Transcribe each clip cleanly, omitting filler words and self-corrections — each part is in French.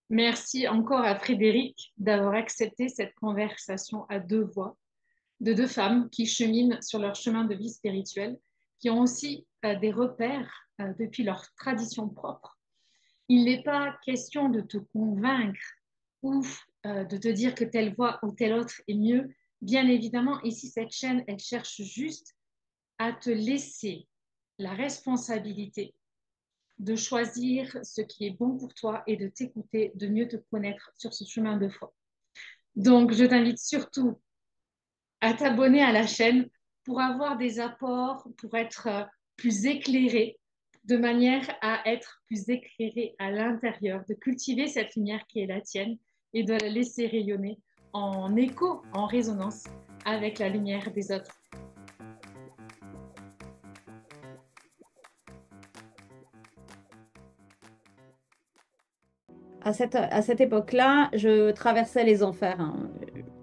Merci encore à Frédéric d'avoir accepté cette conversation à deux voix de deux femmes qui cheminent sur leur chemin de vie spirituelle, qui ont aussi des repères depuis leur tradition propre. Il n'est pas question de te convaincre ou de te dire que telle voix ou telle autre est mieux. Bien évidemment, ici, cette chaîne, elle cherche juste à te laisser la responsabilité de choisir ce qui est bon pour toi et de t'écouter, de mieux te connaître sur ce chemin de foi. Donc, je t'invite surtout à t'abonner à la chaîne pour avoir des apports, pour être plus éclairé, de manière à être plus éclairé à l'intérieur, de cultiver cette lumière qui est la tienne et de la laisser rayonner en écho, en résonance avec la lumière des autres. À cette époque-là, je traversais les enfers, hein.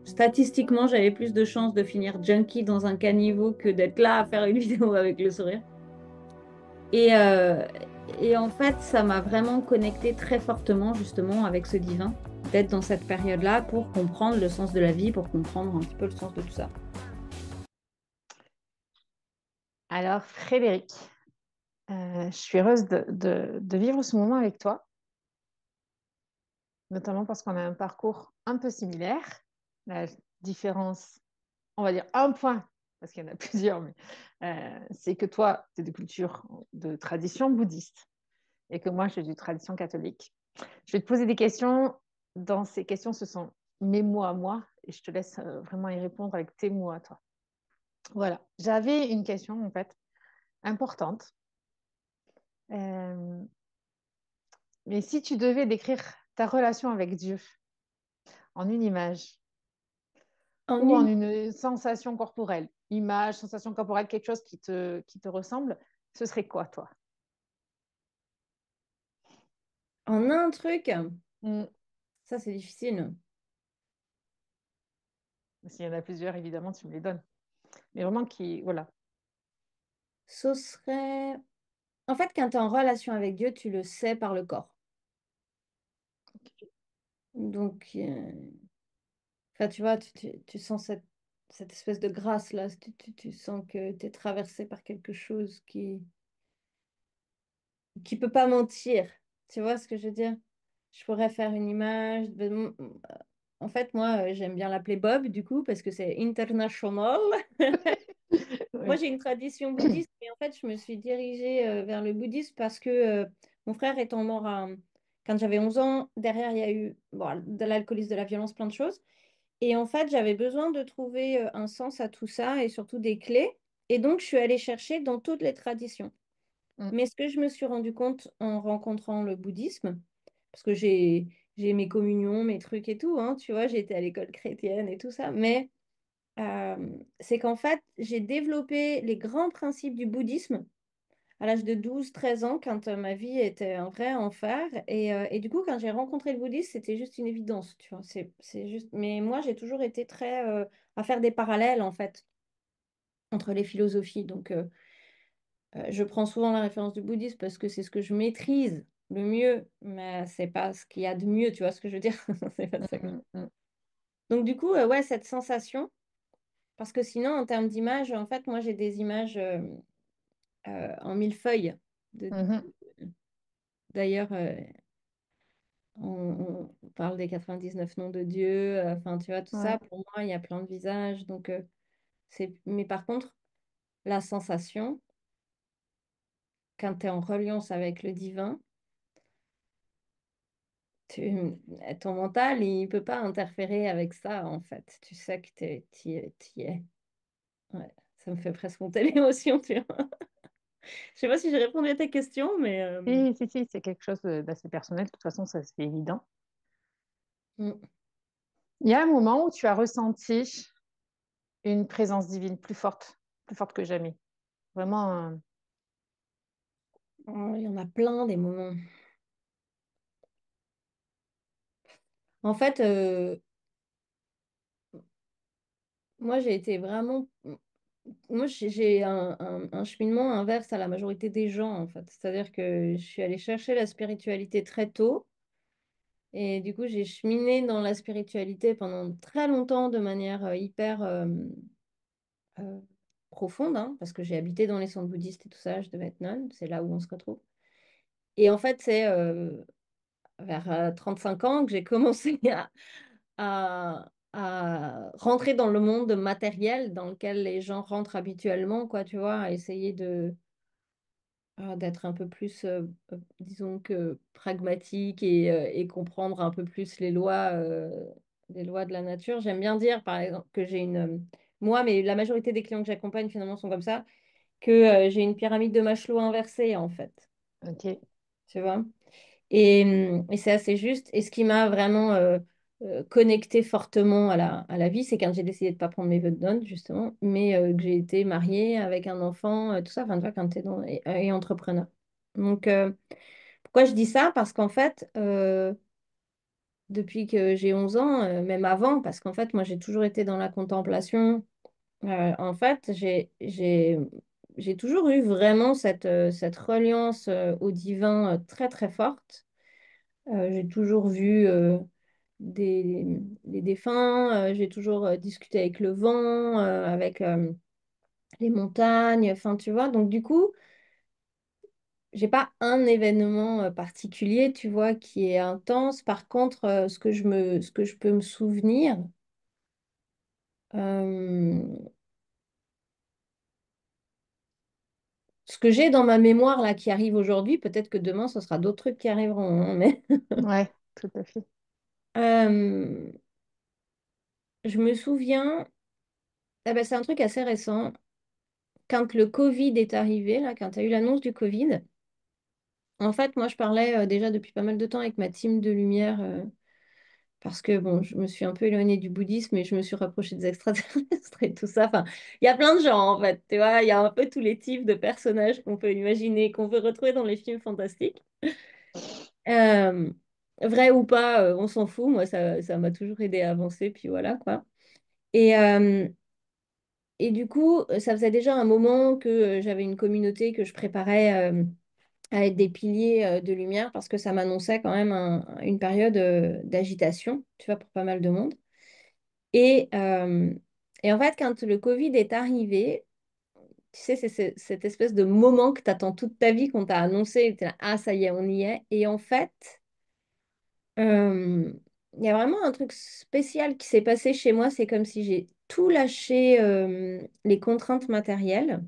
Statistiquement, j'avais plus de chances de finir junkie dans un caniveau que d'être là à faire une vidéo avec le sourire. Et, euh, et en fait, ça m'a vraiment connecté très fortement justement avec ce divin, d'être dans cette période-là pour comprendre le sens de la vie, pour comprendre un petit peu le sens de tout ça. Alors, Frédéric, je suis heureuse de vivre ce moment avec toi, notamment parce qu'on a un parcours un peu similaire. La différence, on va dire un point, parce qu'il y en a plusieurs, mais c'est que toi, tu es de culture, de tradition bouddhiste, et que moi, je suis de tradition catholique. Je vais te poser des questions. Dans ces questions, ce sont mes mots à moi, et je te laisse vraiment y répondre avec tes mots à toi. Voilà. J'avais une question, en fait, importante. Euh, Mais si tu devais décrire ta relation avec Dieu en une image En ou en une, une sensation corporelle, image, sensation corporelle, quelque chose qui te ressemble, ce serait quoi, toi? en un truc, Hmm. ça c'est difficile. S'il y en a plusieurs, évidemment, tu me les donnes. Mais vraiment voilà. Ce serait... En fait, quand tu es en relation avec Dieu, tu le sais par le corps. Donc, enfin, tu vois, tu sens cette espèce de grâce-là. Tu sens que tu es traversé par quelque chose qui peut pas mentir. Tu vois ce que je veux dire? Je pourrais faire une image. En fait, moi, j'aime bien l'appeler Bob, du coup, parce que c'est international. Moi, Oui. j'ai une tradition bouddhiste, mais en fait, je me suis dirigée vers le bouddhisme parce que mon frère étant mort quand j'avais 11 ans, derrière, il y a eu bon, de l'alcoolisme, de la violence, plein de choses. Et en fait, j'avais besoin de trouver un sens à tout ça et surtout des clés. Et donc, je suis allée chercher dans toutes les traditions. Hmm. Mais ce que je me suis rendu compte en rencontrant le bouddhisme, parce que j'ai mes communions, mes trucs et tout, hein, tu vois, j'ai été à l'école chrétienne et tout ça, mais c'est qu'en fait, j'ai développé les grands principes du bouddhisme à l'âge de 12 13 ans, quand ma vie était un vrai enfer. Et du coup, quand j'ai rencontré le bouddhisme, c'était juste une évidence, tu vois. C'est juste... Mais moi, j'ai toujours été très à faire des parallèles, en fait, entre les philosophies. Donc, je prends souvent la référence du bouddhisme parce que c'est ce que je maîtrise le mieux, mais c'est pas ce qu'il y a de mieux, tu vois ce que je veux dire? C'est pas ça que Hmm. Hmm. Donc, du coup, ouais, cette sensation, parce que sinon, en termes d'image, en fait, moi, j'ai des images en millefeuille. De- Hmm. D'ailleurs, on parle des 99 noms de Dieu, enfin, tu vois, tout ça, Ouais. pour moi, il y a plein de visages. Donc, Mais par contre, la sensation, quand tu es en reliance avec le divin, ton mental, il peut pas interférer avec ça, en fait. Tu sais que t'y es. Ouais, ça me fait presque monter l'émotion, tu vois. Je sais pas si j'ai répondu à ta question, mais... Si, si, si, c'est quelque chose d'assez personnel. De toute façon, ça c'est évident. mm. Il y a un moment où tu as ressenti une présence divine plus forte que jamais. Vraiment, Oh, il y en a plein des moments. En fait, moi, j'ai été vraiment... Moi, j'ai un cheminement inverse à la majorité des gens, en fait. C'est-à-dire que je suis allée chercher la spiritualité très tôt. Et du coup, j'ai cheminé dans la spiritualité pendant très longtemps de manière hyper euh, profonde, hein, parce que j'ai habité dans les centres bouddhistes et tout ça, je devais être nonne, c'est là où on se retrouve. Et en fait, c'est vers 35 ans que j'ai commencé à rentrer dans le monde matériel dans lequel les gens rentrent habituellement, quoi, tu vois, à essayer d'être un peu plus, disons que pragmatique et comprendre un peu plus les lois de la nature. J'aime bien dire, par exemple, que j'ai moi, mais la majorité des clients que j'accompagne finalement sont comme ça, que j'ai une pyramide de Maslow inversée, en fait. Ok. Tu vois? Et c'est assez juste. Et ce qui m'a vraiment connecté fortement à la vie, c'est quand j'ai décidé de ne pas prendre mes vœux de nonne, justement, mais que j'ai été mariée avec un enfant, tout ça, enfin, tu vois, quand tu es et entrepreneur. Donc, pourquoi je dis ça? Parce qu'en fait, depuis que j'ai 11 ans, même avant, parce qu'en fait, moi, j'ai toujours été dans la contemplation. En fait, j'ai toujours eu vraiment cette reliance au divin très, très forte. J'ai toujours vu des défunts, j'ai toujours discuté avec le vent, avec les montagnes, enfin tu vois. Donc du coup, j'ai pas un événement particulier, tu vois, qui est intense. Par contre, ce que je peux me souvenir, euh, ce que j'ai dans ma mémoire là qui arrive aujourd'hui, peut-être que demain, ce sera d'autres trucs qui arriveront, hein, mais Ouais, tout à fait. euh, je me souviens, ah ben, c'est un truc assez récent. Quand le Covid est arrivé, là, quand tu as eu l'annonce du Covid, en fait, moi, je parlais déjà depuis pas mal de temps avec ma team de lumière, parce que, bon, je me suis un peu éloignée du bouddhisme et je me suis rapprochée des extraterrestres et tout ça. Enfin, il y a plein de gens, en fait, tu vois, il y a un peu tous les types de personnages qu'on peut imaginer, qu'on peut retrouver dans les films fantastiques. Euh, Vrai ou pas, on s'en fout. Moi, ça m'a toujours aidé à avancer, puis voilà, quoi. Et, euh, et du coup, ça faisait déjà un moment que j'avais une communauté que je préparais à être des piliers de lumière parce que ça m'annonçait quand même une période d'agitation, tu vois, pour pas mal de monde. Et, euh, et en fait, quand le Covid est arrivé, tu sais, cette espèce de moment que tu attends toute ta vie qu'on t'a annoncé, et t'es là, ah, ça y est, on y est. Et en fait, euh, il y a vraiment un truc spécial qui s'est passé chez moi. C'est comme si j'ai tout lâché les contraintes matérielles,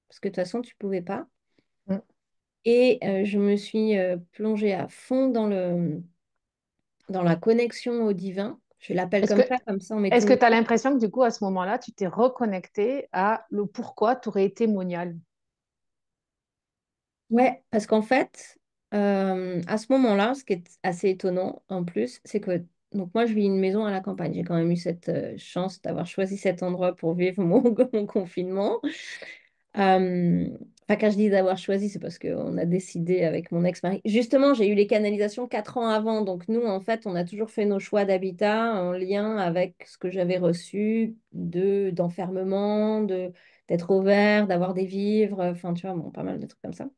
parce que de toute façon, tu pouvais pas. Mm. Et je me suis plongée à fond dans la connexion au divin. Je l'appelle Est-ce que, comme ça on met est-ce tous que mes... tu as l'impression que du coup, à ce moment-là, tu t'es reconnecté à le pourquoi tu aurais été monial? Ouais, parce qu'en fait, à ce moment-là, ce qui est assez étonnant en plus, c'est que donc moi, je vis une maison à la campagne. J'ai quand même eu cette chance d'avoir choisi cet endroit pour vivre mon confinement. Euh, Enfin, quand je dis d'avoir choisi, c'est parce qu'on a décidé avec mon ex-mari. Justement, j'ai eu les canalisations 4 ans avant. Donc, nous, en fait, on a toujours fait nos choix d'habitat en lien avec ce que j'avais reçu d'enfermement, d'être ouvert, d'avoir des vivres. Enfin, tu vois, bon, pas mal de trucs comme ça.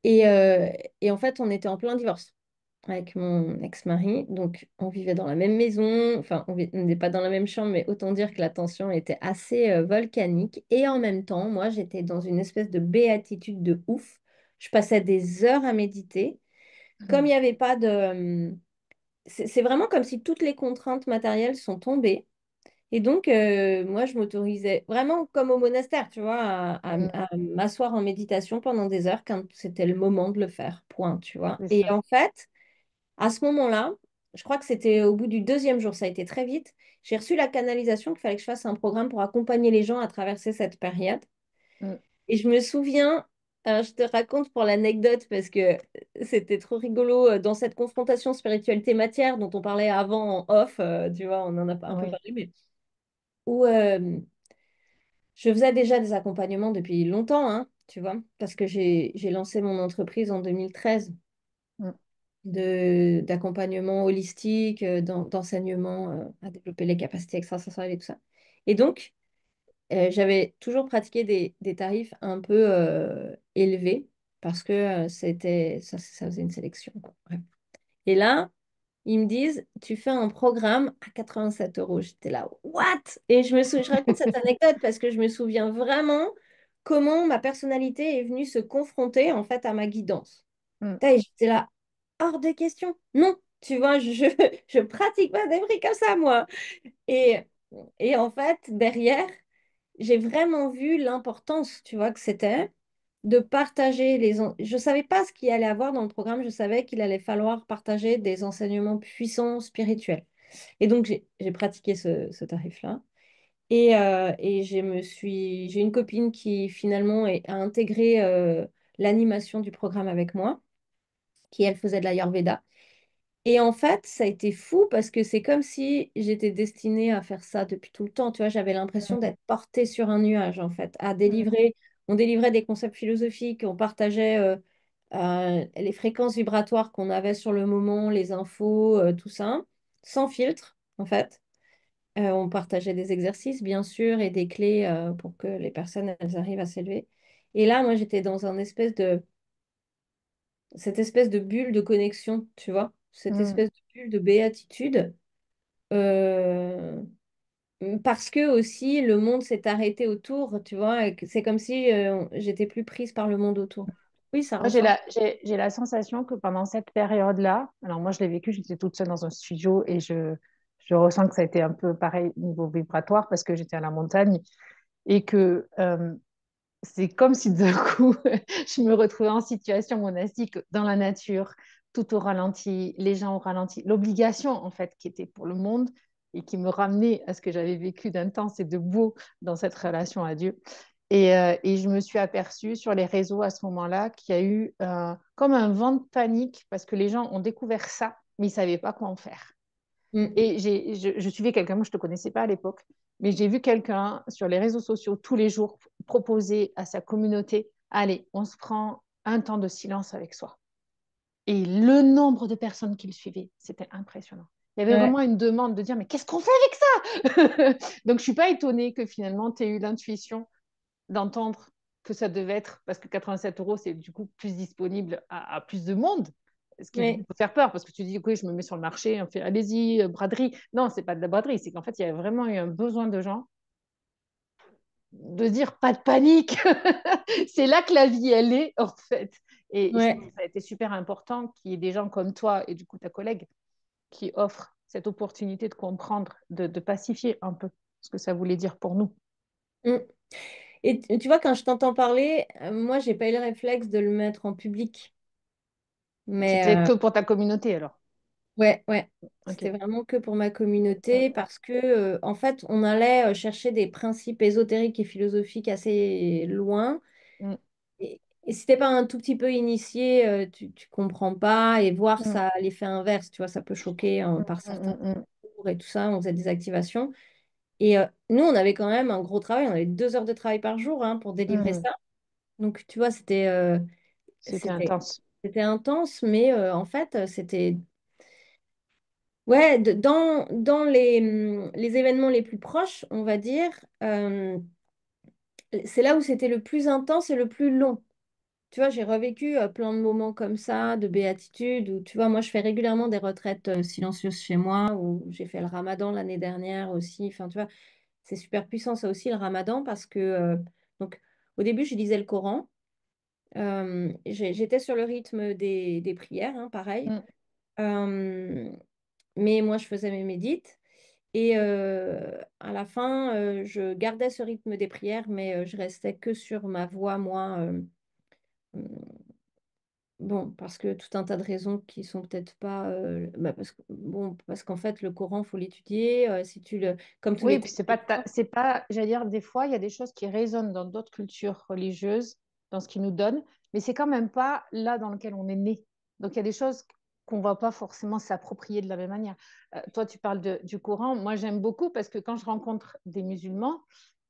Et, euh, et en fait, on était en plein divorce avec mon ex-mari. Donc, on vivait dans la même maison. Enfin, on n'était pas dans la même chambre, mais autant dire que la tension était assez volcanique. Et en même temps, moi, j'étais dans une espèce de béatitude de ouf. Je passais des heures à méditer. Comme il n'y avait pas de... c'est vraiment comme si toutes les contraintes matérielles sont tombées. Et donc, moi, je m'autorisais vraiment comme au monastère, tu vois, Mm. à m'asseoir en méditation pendant des heures quand c'était le moment de le faire, point, tu vois. C'est Et ça. en fait, à ce moment-là, je crois que c'était au bout du deuxième jour, ça a été très vite, j'ai reçu la canalisation qu'il fallait que je fasse un programme pour accompagner les gens à traverser cette période. Mm. Et je me souviens, je te raconte pour l'anecdote parce que c'était trop rigolo dans cette confrontation spiritualité-matière dont on parlait avant en off, tu vois, on en a pas un peu Oui. parlé, mais où je faisais déjà des accompagnements depuis longtemps, hein, tu vois, parce que j'ai lancé mon entreprise en 2013 Mm. d'accompagnement holistique, d'enseignement à développer les capacités extrasensorielles et tout ça. Et donc, j'avais toujours pratiqué des tarifs un peu élevés parce que ça faisait une sélection, quoi. Bref. Et là, ils me disent, tu fais un programme à 87 euros. J'étais là, what? Et je raconte cette anecdote parce que je me souviens vraiment comment ma personnalité est venue se confronter en fait à ma guidance. Mm. Et j'étais là, hors de question. Non, tu vois, je pratique pas des prix comme ça, moi. Et, et en fait, derrière, j'ai vraiment vu l'importance, tu vois, que c'était de partager Je ne savais pas ce qu'il allait avoir dans le programme, je savais qu'il allait falloir partager des enseignements puissants spirituels. Et donc, j'ai pratiqué ce tarif-là. Et j'ai une copine qui finalement a intégré l'animation du programme avec moi, qui elle faisait de l'Ayurveda. Et en fait, ça a été fou parce que c'est comme si j'étais destinée à faire ça depuis tout le temps. Tu vois, j'avais l'impression d'être portée sur un nuage, en fait, à Mm. délivrer. On délivrait des concepts philosophiques, on partageait les fréquences vibratoires qu'on avait sur le moment, les infos, tout ça, sans filtre, en fait. On partageait des exercices, bien sûr, et des clés pour que les personnes, elles arrivent à s'élever. Et là, moi, j'étais dans cette espèce de bulle de connexion, tu vois, cette Mm. espèce de bulle de béatitude, euh, parce que aussi le monde s'est arrêté autour, tu vois, et que c'est comme si j'étais plus prise par le monde autour. Oui, ça Moi, ressemble. j'ai la sensation que pendant cette période-là, alors moi, je l'ai vécu, j'étais toute seule dans un studio et je ressens que ça a été un peu pareil niveau vibratoire parce que j'étais à la montagne et que c'est comme si d'un coup, je me retrouvais en situation monastique dans la nature, tout au ralenti, les gens au ralenti, l'obligation en fait qui était pour le monde et qui me ramenait à ce que j'avais vécu d'intense et de beau dans cette relation à Dieu. Et je me suis aperçue sur les réseaux à ce moment-là qu'il y a eu comme un vent de panique parce que les gens ont découvert ça, mais ils ne savaient pas quoi en faire. Mm. Et je suivais quelqu'un, moi je ne te connaissais pas à l'époque, mais j'ai vu quelqu'un sur les réseaux sociaux tous les jours proposer à sa communauté, allez, on se prend un temps de silence avec soi. Et le nombre de personnes qui le suivaient, c'était impressionnant. Il y avait Ouais. vraiment une demande de dire, mais qu'est-ce qu'on fait avec ça? Donc je ne suis pas étonnée que finalement tu aies eu l'intuition d'entendre que ça devait être, parce que 87 euros, c'est du coup plus disponible à plus de monde, ce qui du coup Ouais. peut faire peur, parce que tu dis, oui, je me mets sur le marché, on fait, allez-y, braderie. Non, c'est pas de la braderie, c'est qu'en fait, il y a vraiment eu un besoin de gens de dire, pas de panique, c'est là que la vie, elle est, en fait. Et je pense Ouais. que ça a été super important qu'il y ait des gens comme toi et du coup ta collègue qui offrent cette opportunité de comprendre, de pacifier un peu ce que ça voulait dire pour nous. Mm. Et tu vois, quand je t'entends parler, moi, j'ai pas eu le réflexe de le mettre en public. Mais C'était que pour ta communauté, alors. ouais, ouais. Ok. C'était vraiment que pour ma communauté parce que, en fait, on allait chercher des principes ésotériques et philosophiques assez loin. Mm. Et si t'es pas un tout petit peu initié, tu comprends pas. Et voir Mm. ça, l'effet inverse, tu vois, ça peut choquer par Mm, certains mm, mm. cours et tout ça. On faisait des activations. Et nous, on avait quand même un gros travail. On avait 2 heures de travail par jour hein, pour délivrer Mm. ça. Donc, tu vois, C'était c'était, intense. c'était intense, mais en fait, c'était. Ouais, dans les événements les plus proches, on va dire, c'est là où c'était le plus intense et le plus long. Tu vois, j'ai revécu plein de moments comme ça, de béatitude, où tu vois, moi, je fais régulièrement des retraites silencieuses chez moi, où j'ai fait le ramadan l'année dernière aussi. Enfin, tu vois, c'est super puissant ça aussi, le ramadan, parce que, donc, au début, je lisais le Coran. J'étais sur le rythme des prières, hein, pareil. Mm. Euh, mais moi, je faisais mes médites. Et à la fin, je gardais ce rythme des prières, mais je restais que sur ma voix, moi. Euh, bon, parce que tout un tas de raisons qui sont peut-être pas. Parce qu'en fait, le Coran, faut l'étudier. Si tu le, comme tous Oui, les et puis cours c'est pas, j'allais dire, des fois, il y a des choses qui résonnent dans d'autres cultures religieuses, dans ce qu'ils nous donnent, mais c'est quand même pas là dans lequel on est né. Donc, il y a des choses qu'on va pas forcément s'approprier de la même manière. Toi, tu parles du Coran. Moi, j'aime beaucoup parce que quand je rencontre des musulmans,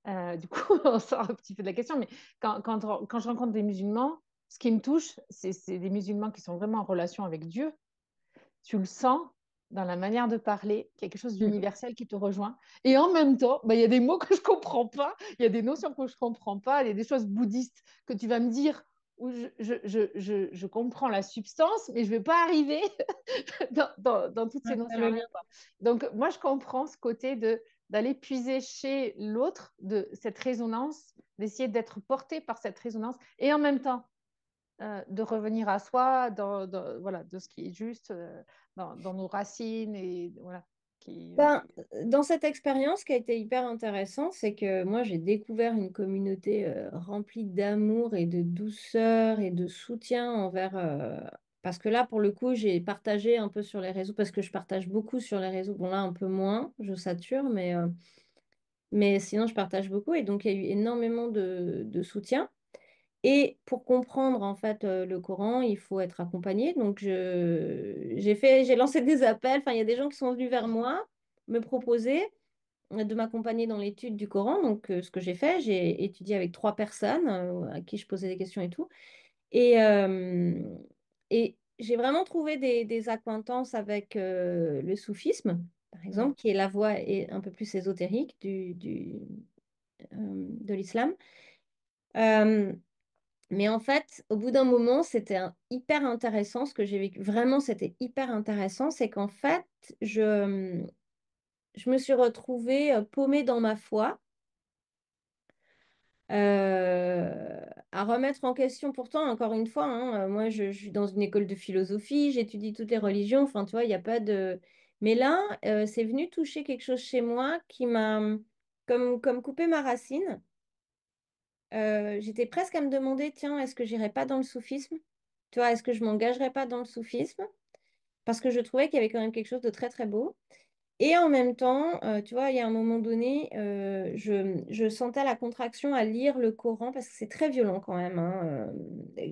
du coup, on sort un petit peu de la question, mais quand je rencontre des musulmans, ce qui me touche, c'est des musulmans qui sont vraiment en relation avec Dieu. Tu le sens dans la manière de parler, quelque chose Mm. d'universel qui te rejoint. Et en même temps, bah, il y a des mots que je ne comprends pas, il y a des notions que je ne comprends pas, il y a des choses bouddhistes que tu vas me dire, où je comprends la substance, mais je ne vais pas arriver dans toutes ces notions-là, quoi. Donc, moi, je comprends ce côté d'aller puiser chez l'autre de cette résonance, d'essayer d'être porté par cette résonance, et en même temps, de revenir à soi, voilà, de ce qui est juste, dans nos racines, et voilà. Ben, dans cette expérience, ce qui a été hyper intéressant, c'est que moi, j'ai découvert une communauté remplie d'amour et de douceur et de soutien envers... parce que là, pour le coup, j'ai partagé un peu sur les réseaux, parce que je partage beaucoup sur les réseaux. Bon, là, un peu moins, je sature, mais sinon, je partage beaucoup. Et donc, il y a eu énormément de soutien. Et pour comprendre en fait le Coran, il faut être accompagné. Donc j'ai lancé des appels. Enfin, il y a des gens qui sont venus vers moi me proposer de m'accompagner dans l'étude du Coran. Donc ce que j'ai fait, j'ai étudié avec 3 personnes à qui je posais des questions et tout. Et j'ai vraiment trouvé des accointances avec le soufisme, par exemple, qui est la voie un peu plus ésotérique de l'islam. Euh, mais en fait, au bout d'un moment, c'était hyper intéressant. Ce que j'ai vécu, vraiment, c'était hyper intéressant. C'est qu'en fait, je me suis retrouvée paumée dans ma foi, à remettre en question. Pourtant, encore une fois, hein, moi, je suis dans une école de philosophie, j'étudie toutes les religions. Enfin, tu vois, il n'y a pas de... Mais là, c'est venu toucher quelque chose chez moi qui m'a comme coupé ma racine. J'étais presque à me demander, tiens, est-ce que j'irais pas dans le soufisme? Tu vois, est-ce que je m'engagerais pas dans le soufisme? Parce que je trouvais qu'il y avait quand même quelque chose de très, très beau. Et en même temps, tu vois, il y a un moment donné, je sentais la contraction à lire le Coran parce que c'est très violent quand même, hein,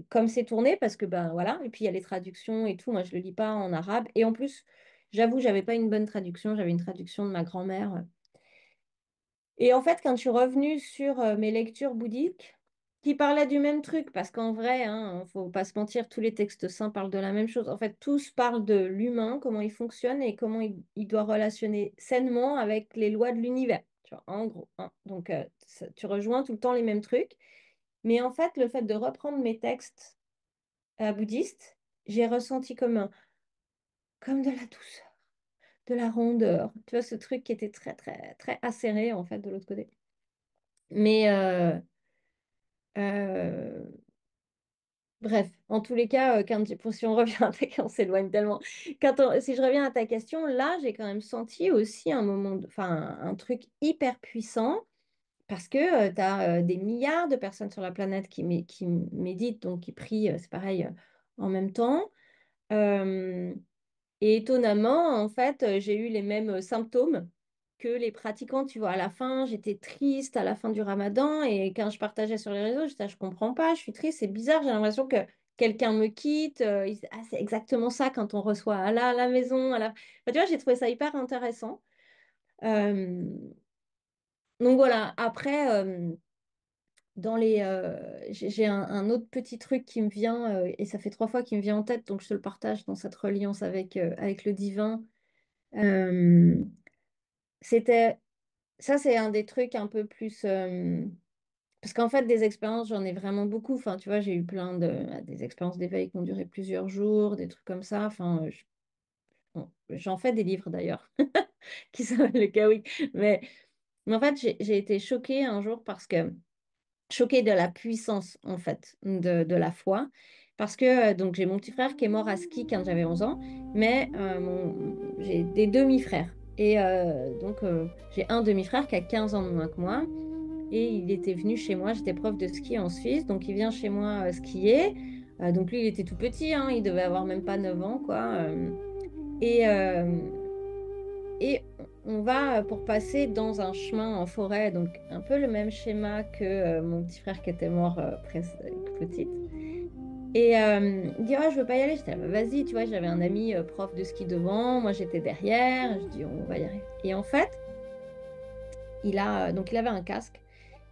comme c'est tourné, parce que ben voilà, et puis il y a les traductions et tout. Moi, je le lis pas en arabe. Et en plus, j'avoue, j'avais pas une bonne traduction, j'avais une traduction de ma grand-mère. Et en fait, quand je suis revenue sur mes lectures bouddhiques, qui parlaient du même truc, parce qu'en vrai, hein, faut pas se mentir, tous les textes saints parlent de la même chose. En fait, tous parlent de l'humain, comment il fonctionne et comment il doit relationner sainement avec les lois de l'univers. Tu vois, en gros, hein. Donc, tu rejoins tout le temps les mêmes trucs. Mais en fait, le fait de reprendre mes textes bouddhistes, j'ai ressenti comme de la douceur, de la rondeur. Tu vois, ce truc qui était très, très, très acéré, en fait, de l'autre côté. Mais euh, bref, en tous les cas, si on revient à on s'éloigne tellement. Si je reviens à ta question, là, j'ai quand même senti aussi enfin, un truc hyper puissant parce que tu as des milliards de personnes sur la planète qui méditent, donc qui prient, c'est pareil, en même temps. Euh, et étonnamment, en fait, j'ai eu les mêmes symptômes que les pratiquants. Tu vois, à la fin, j'étais triste à la fin du ramadan et quand je partageais sur les réseaux, je comprends pas, je suis triste, c'est bizarre, j'ai l'impression que quelqu'un me quitte. Ah, c'est exactement ça quand on reçoit Allah à la maison. Enfin, tu vois, j'ai trouvé ça hyper intéressant. Euh, donc voilà, après, j'ai un autre petit truc qui me vient, et ça fait 3 fois qu'il me vient en tête, donc je te le partage dans cette reliance avec le divin. Euh, c'était, Ça, c'est un des trucs un peu plus. Parce qu'en fait, des expériences, j'en ai vraiment beaucoup. Enfin, tu vois, j'ai eu des expériences d'éveil qui ont duré plusieurs jours, des trucs comme ça. Enfin, bon, j'en fais des livres d'ailleurs, qui s'appellent le Kawi. Mais en fait, j'ai été choquée un jour choquée de la puissance, en fait, de la foi. Parce que, donc, j'ai mon petit frère qui est mort à ski quand j'avais 11 ans, mais j'ai des demi-frères. Et j'ai un demi-frère qui a 15 ans de moins que moi. Et il était venu chez moi, j'étais prof de ski en Suisse, donc il vient chez moi skier. Donc lui, il était tout petit, hein, il devait avoir même pas 9 ans, quoi. Et, euh, et on va pour passer dans un chemin en forêt, donc un peu le même schéma que mon petit frère qui était mort presque petite. Et il dit, ah, je veux pas y aller. J'étais là, bah, vas-y, tu vois, j'avais un ami prof de ski devant, moi j'étais derrière. Je dis, on va y arriver. Et en fait, donc il avait un casque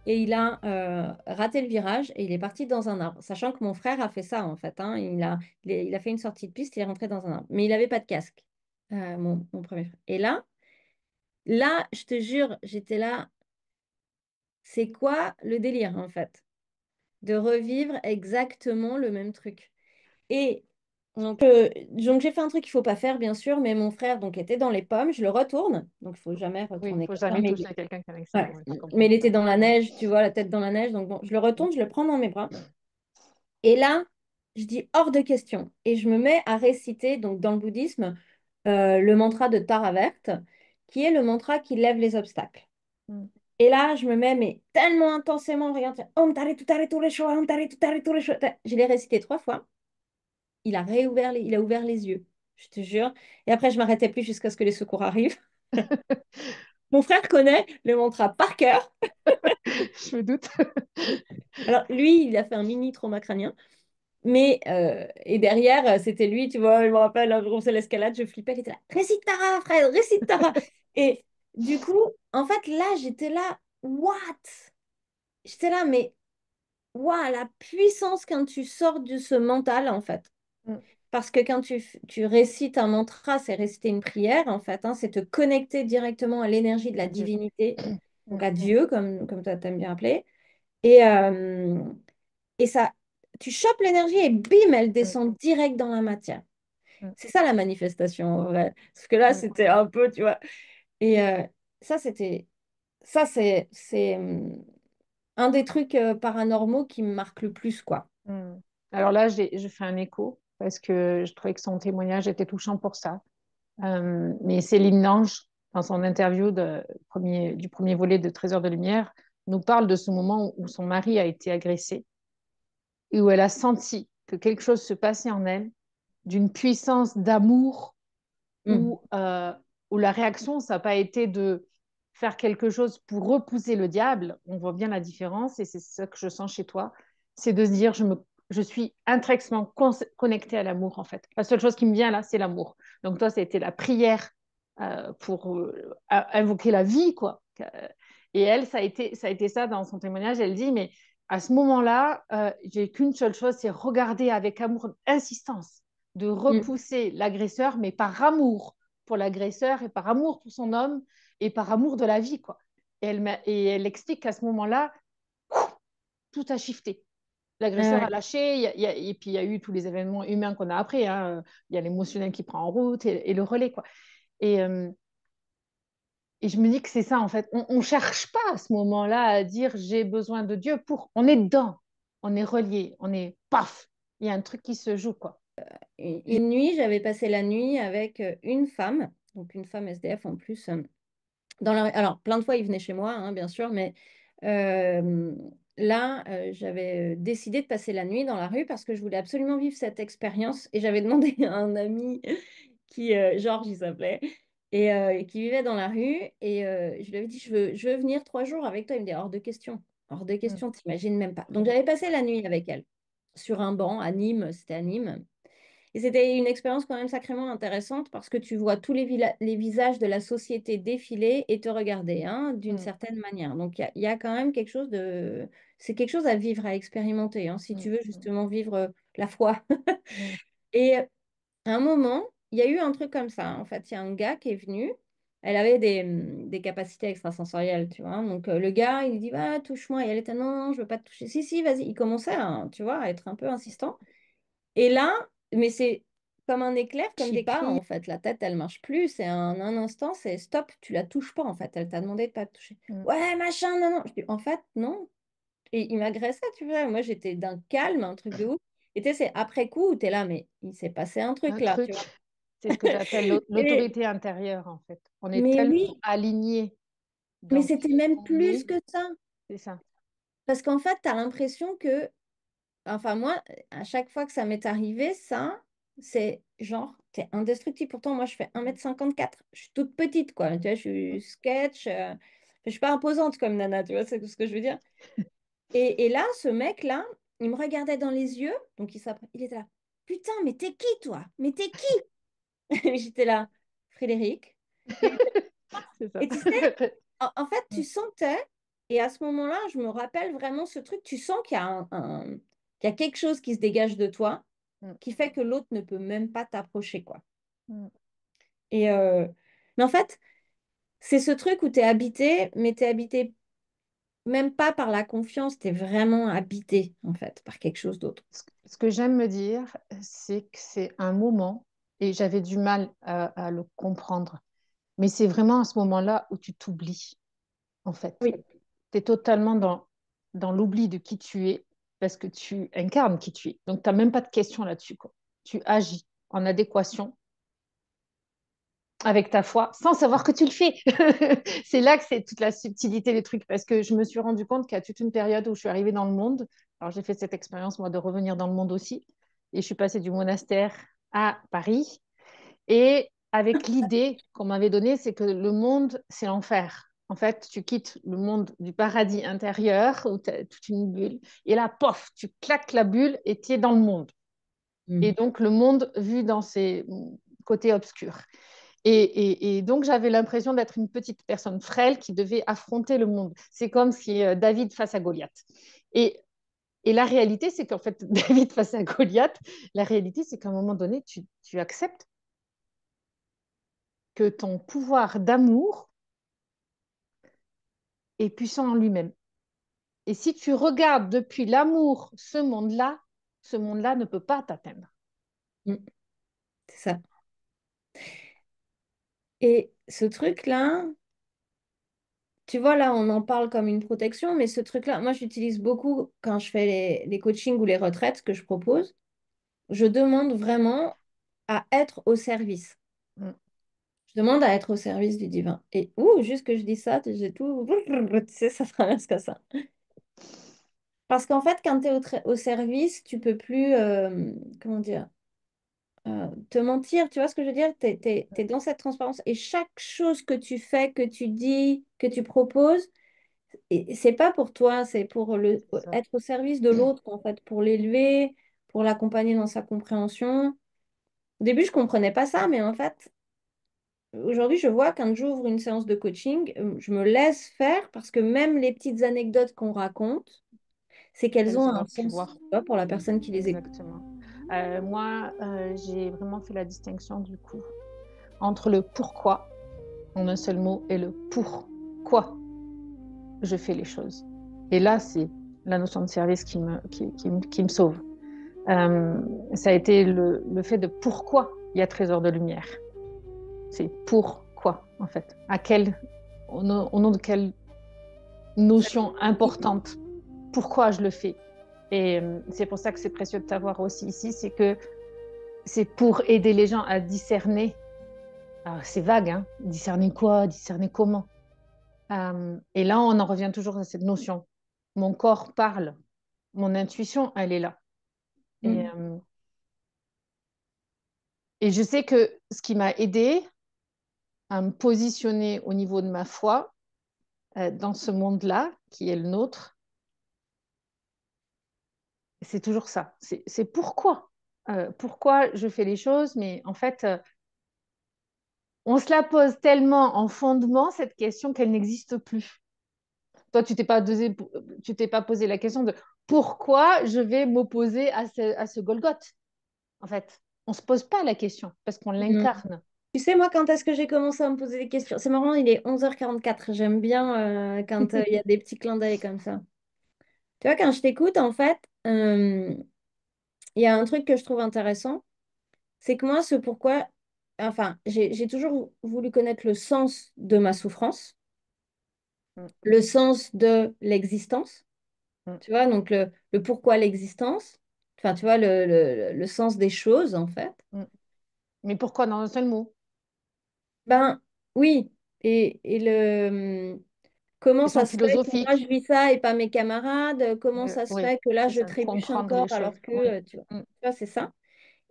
et il a raté le virage et il est parti dans un arbre, sachant que mon frère a fait ça en fait, hein. Il a fait une sortie de piste, il est rentré dans un arbre, mais il n'avait pas de casque, mon premier frère. Et là, je te jure, j'étais là, c'est quoi le délire en fait? de revivre exactement le même truc. Et donc j'ai fait un truc qu'il ne faut pas faire, bien sûr, mais mon frère donc, était dans les pommes, je le retourne, donc il ne faut jamais Oui, il retourner faut quelqu'un, jamais mais, toucher à quelqu'un qui a un accident. ouais. Ouais, je Mais comprends. il était dans la neige, tu vois, la tête dans la neige, donc bon, je le retourne, je le prends dans mes bras. Et là, je dis hors de question. Et je me mets à réciter, donc dans le bouddhisme, le mantra de Tara verte, qui est le mantra qui lève les obstacles. Mm. Et là, je me mets mais tellement intensément, regarde, Om Tare Tu Tare Tu Resho, Om Tare Tu Tare Tu Resho. Je l'ai récité 3 fois. Il a ouvert les yeux, je te jure. Et après, je m'arrêtais plus jusqu'à ce que les secours arrivent. Mon frère connaît le mantra par cœur. Je me doute. Alors, lui, il a fait un mini trauma crânien. Mais, et derrière, c'était lui, tu vois, je me rappelle, on faisait l'escalade, je flippais, il était là, récite Tara, frère, récite Tara. Et du coup, en fait, là, j'étais là, what? J'étais là, mais, waouh, la puissance quand tu sors de ce mental, en fait. Mm. Parce que quand tu récites un mantra, c'est réciter une prière, en fait, hein, c'est te connecter directement à l'énergie de la Adieu. divinité, donc Mm. à Dieu, comme toi t'aimes bien appeler. Et, euh, et ça, tu chopes l'énergie et bim, elle Mm. descend direct dans la matière. Mm. C'est ça la manifestation en vrai. Parce que là, Mm. c'était un peu, tu vois. Et ça, c'est un des trucs paranormaux qui me marque le plus, quoi. Mm. Alors là, je fais un écho parce que je trouvais que son témoignage était touchant pour ça. Mais Céline Lange, dans son interview du premier volet de Trésor de lumière, nous parle de ce moment où son mari a été agressé et où elle a senti que quelque chose se passait en elle, d'une puissance d'amour Mm. où la réaction, ça n'a pas été de faire quelque chose pour repousser le diable. On voit bien la différence et c'est ça que je sens chez toi. C'est de se dire, je suis intrinsèquement connectée à l'amour, en fait. La seule chose qui me vient là, c'est l'amour. Donc toi, c'était la prière pour invoquer la vie, quoi. Et elle, ça a été ça dans son témoignage. Elle dit, mais à ce moment-là, j'ai qu'une seule chose, c'est regarder avec amour, insistance, de Mm. repousser l'agresseur, mais par amour pour l'agresseur et par amour pour son homme et par amour de la vie, quoi. Et elle explique qu'à ce moment-là, tout a shifté. L'agresseur a Ouais. lâché, et puis il y a eu tous les événements humains qu'on a après. Hein. Il y a l'émotionnel qui prend en route et le relais, quoi. Et, euh, et je me dis que c'est ça, en fait. On ne cherche pas à ce moment-là à dire j'ai besoin de Dieu pour. On est dedans, on est relié, on est paf. Il y a un truc qui se joue, quoi. Une nuit, j'avais passé la nuit avec une femme, donc une femme SDF en plus. Alors, plein de fois, il venait chez moi, hein, bien sûr, mais euh, là, j'avais décidé de passer la nuit dans la rue parce que je voulais absolument vivre cette expérience. Et j'avais demandé à un ami qui, Georges, il s'appelait, et qui vivait dans la rue. Et je lui avais dit, je veux venir 3 jours avec toi. Il me dit, hors de question. Hors de Mm. question, t'imagines même pas. Donc, j'avais passé la nuit avec elle sur un banc à Nîmes, c'était à Nîmes. Et c'était une expérience quand même sacrément intéressante parce que tu vois tous les visages de la société défiler et te regarder, hein, d'une Mm. certaine manière. Donc il y a quand même quelque chose de... C'est quelque chose à vivre, à expérimenter, hein, si tu Mm. veux justement vivre la foi. Mm. Et à un moment, il y a eu un truc comme ça. En fait, il y a un gars qui est venu. Elle avait des capacités extrasensorielles, tu vois. Donc le gars, il dit, va, touche-moi. Et elle était, non, non, je veux pas te toucher. Si, si, vas-y. Il commençait, tu vois, à être un peu insistant. Et là, mais c'est comme un éclair, comme des pas, en fait. La tête, elle marche plus. C'est un instant, c'est stop, tu la touches pas, en fait. Elle t'a demandé de pas te toucher. Mm. Ouais, machin, non, non. Je dis, en fait, non. Et il m'agressait, tu vois. Moi, j'étais d'un calme, un truc de ouf. Et tu sais, c'est après coup où tu es là, mais il s'est passé un truc Un là, tu truc. vois. C'est ce que j'appelle Et, l'autorité intérieure, en fait. On est mais tellement oui, aligné mais dans c'était qui même on plus est. que ça. C'est ça. Parce qu'en fait, tu as l'impression que enfin, moi, à chaque fois que ça m'est arrivé, ça, c'est genre, t'es indestructible. Pourtant, moi, je fais 1,54 m. Je suis toute petite, quoi. Tu vois, je suis sketch. Je suis pas imposante comme Nana, tu vois, c'est ce que je veux dire. Et là, ce mec-là, il me regardait dans les yeux. Donc, il était là. Putain, mais t'es qui, toi? Mais t'es qui? Et j'étais là, Frédéric. C'est ça. Et tu sais, en fait, tu sentais, et à ce moment-là, je me rappelle vraiment ce truc, tu sens qu'il y a qu'il y a quelque chose qui se dégage de toi Mm. qui fait que l'autre ne peut même pas t'approcher, quoi. Mm. Et mais en fait, c'est ce truc où tu es habité, mais tu es habité même pas par la confiance, tu es vraiment habité, en fait, par quelque chose d'autre. Ce que j'aime me dire, c'est que c'est un moment, et j'avais du mal à le comprendre, mais c'est vraiment à ce moment-là où tu t'oublies, en fait. Oui. Tu es totalement dans l'oubli de qui tu es, parce que tu incarnes qui tu es. Donc, tu n'as même pas de question là-dessus, quoi. Tu agis en adéquation avec ta foi sans savoir que tu le fais. C'est là que c'est toute la subtilité des trucs, parce que je me suis rendu compte qu'il y a toute une période où je suis arrivée dans le monde. Alors, j'ai fait cette expérience, moi, de revenir dans le monde aussi. Et je suis passée du monastère à Paris. Et avec l'idée qu'on m'avait donnée, c'est que le monde, c'est l'enfer. En fait, tu quittes le monde du paradis intérieur, où tu as toute une bulle, et là, pof, tu claques la bulle et tu es dans le monde. Et Mm. donc, le monde vu dans ses côtés obscurs. Et donc, j'avais l'impression d'être une petite personne frêle qui devait affronter le monde. C'est comme si David face à Goliath. Et, et la réalité, c'est qu'en fait, David face à Goliath, la réalité, c'est qu'à un moment donné, tu acceptes que ton pouvoir d'amour est puissant en lui-même. Et si tu regardes depuis l'amour ce monde-là ne peut pas t'atteindre. Mm. C'est ça. Et ce truc-là, tu vois, là, on en parle comme une protection, mais ce truc-là, moi, j'utilise beaucoup quand je fais les coachings ou les retraites que je propose. Je demande vraiment à être au service. Mm. Je demande à être au service du divin. Et ouh, juste que je dis ça, j'ai tout. Tu sais, ça traverse comme ça. Parce qu'en fait, quand tu es au service, tu peux plus, comment dire, te mentir. Tu vois ce que je veux dire? Tu es dans cette transparence. Et chaque chose que tu fais, que tu dis, que tu proposes, et c'est pas pour toi, c'est pour C'est ça. être au service de l'autre, en fait, pour l'élever, pour l'accompagner dans sa compréhension. Au début, je comprenais pas ça, mais en fait, aujourd'hui, je vois quand j'ouvre une séance de coaching, je me laisse faire parce que même les petites anecdotes qu'on raconte, c'est qu'elles Elles ont ont un leur sens, pouvoir. tu vois, pour la personne qui les écoute. Exactement. Moi, j'ai vraiment fait la distinction du coup entre le pourquoi en un seul mot et le pourquoi je fais les choses. Et là, c'est la notion de service qui me sauve. Ça a été le fait de pourquoi il y a Trésor de lumière. C'est pourquoi, en fait. Au nom de quelle notion importante, pourquoi je le fais. Et c'est pour ça que c'est précieux de t'avoir aussi ici, c'est que c'est pour aider les gens à discerner. Alors, c'est vague, hein? Discerner quoi? Discerner comment? Et là, on en revient toujours à cette notion. Mon corps parle, mon intuition, elle est là. Et, Mm. euh, et je sais que ce qui m'a aidé à me positionner au niveau de ma foi dans ce monde-là, qui est le nôtre, c'est toujours ça. C'est pourquoi. Pourquoi je fais les choses, mais en fait, on se la pose tellement en fondement, cette question, qu'elle n'existe plus. Toi, tu t'es pas posé la question de pourquoi je vais m'opposer à ce Golgoth. En fait, on se pose pas la question parce qu'on Mm. l'incarne. Tu sais, moi, quand est-ce que j'ai commencé à me poser des questions? C'est marrant, il est 11h44. J'aime bien quand il y a des petits clins d'œil comme ça. Tu vois, quand je t'écoute, en fait, il y a un truc que je trouve intéressant, c'est que moi, ce pourquoi, enfin, j'ai toujours voulu connaître le sens de ma souffrance, Mm, le sens de l'existence, mm, tu vois, donc le pourquoi l'existence, enfin, tu vois, le sens des choses, en fait. mm. Mais pourquoi dans un seul mot? Ben oui, et comment Ils sont ça se fait que moi je philosophiques. vis ça et pas mes camarades? Comment ça se Oui, fait que là c'est je ça. Il faut trébuche comprendre les encore choses. alors que, Oui. Mm, tu vois, c'est ça.